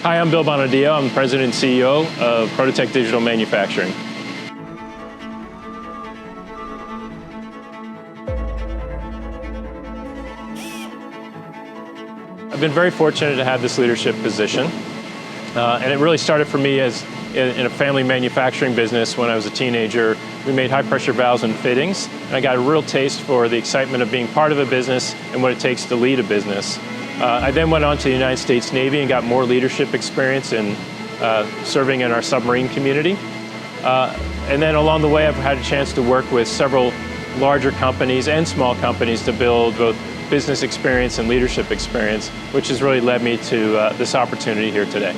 Hi, I'm Bill Bonadio. I'm the President and CEO of Prototek Digital Manufacturing. I've been very fortunate to have this leadership position, and it really started for me as in a family manufacturing business when I was a teenager. We made high-pressure valves and fittings, and I got a real taste for the excitement of being part of a business and what it takes to lead a business. I then went on to the United States Navy and got more leadership experience in serving in our submarine community. And then along the way, I've had a chance to work with several larger companies and small companies to build both business experience and leadership experience, which has really led me to this opportunity here today.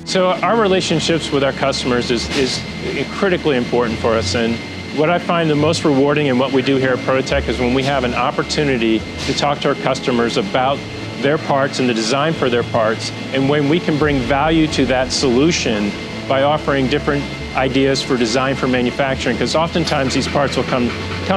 So our relationships with our customers is critically important for us, and what I find the most rewarding in what we do here at Prototek is when we have an opportunity to talk to our customers about their parts and the design for their parts, and when we can bring value to that solution by offering different ideas for design for manufacturing, because oftentimes these parts will come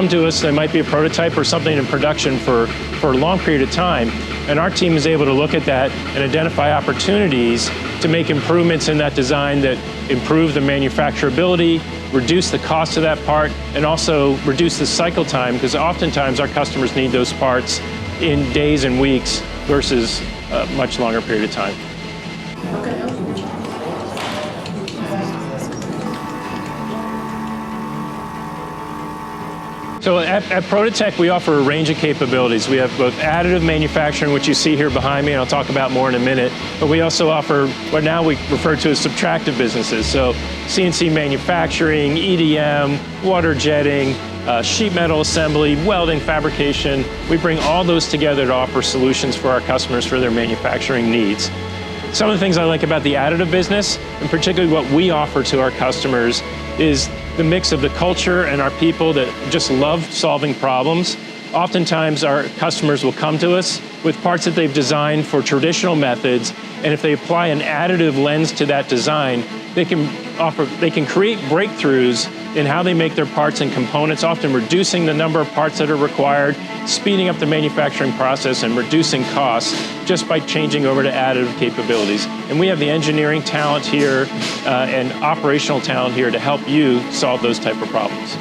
to us. They might be a prototype or something in production for a long period of time, and our team is able to look at that and identify opportunities to make improvements in that design that improve the manufacturability, reduce the cost of that part, and also reduce the cycle time, because oftentimes our customers need those parts in days and weeks versus a much longer period of time. So at Prototek, we offer a range of capabilities. We have both additive manufacturing, which you see here behind me, and I'll talk about more in a minute, but we also offer what now we refer to as subtractive businesses. So CNC manufacturing, EDM, water jetting, sheet metal assembly, welding, fabrication. We bring all those together to offer solutions for our customers for their manufacturing needs. Some of the things I like about the additive business, and particularly what we offer to our customers, is the mix of the culture and our people that just love solving problems. Oftentimes our customers will come to us with parts that they've designed for traditional methods, and if they apply an additive lens to that design, they can create breakthroughs in how they make their parts and components, often reducing the number of parts that are required, speeding up the manufacturing process, and reducing costs just by changing over to additive capabilities. And we have the engineering talent here and operational talent here to help you solve those type of problems.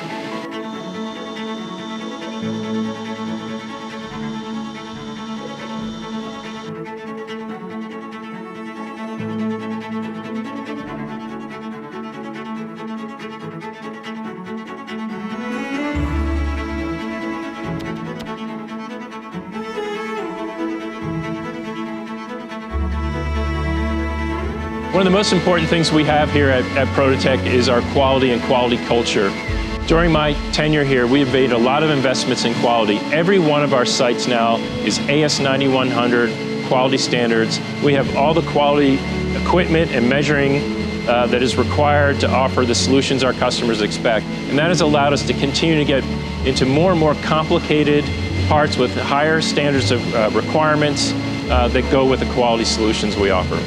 One of the most important things we have here at Prototek is our quality and quality culture. During my tenure here, we have made a lot of investments in quality. Every one of our sites now is AS9100 quality standards. We have all the quality equipment and measuring that is required to offer the solutions our customers expect. And that has allowed us to continue to get into more and more complicated parts with higher standards of requirements that go with the quality solutions we offer.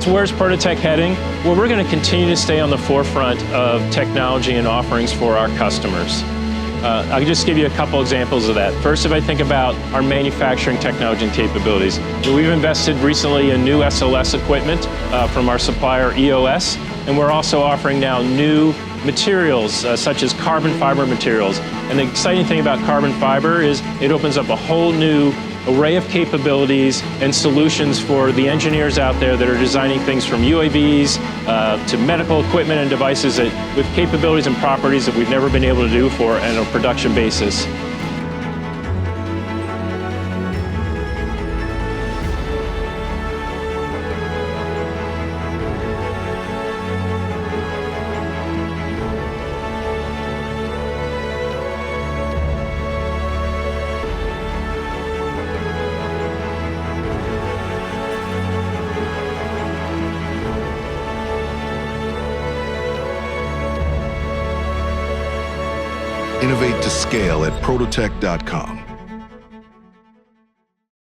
So where's Prototek heading? Well, we're going to continue to stay on the forefront of technology and offerings for our customers. I'll just give you a couple examples of that. First, if I think about our manufacturing technology and capabilities, we've invested recently in new SLS equipment from our supplier EOS, and we're also offering now new materials such as carbon fiber materials. And the exciting thing about carbon fiber is it opens up a whole new array of capabilities and solutions for the engineers out there that are designing things from UAVs to medical equipment and devices with capabilities and properties that we've never been able to do for on a production basis. Innovate to scale at Prototek.com.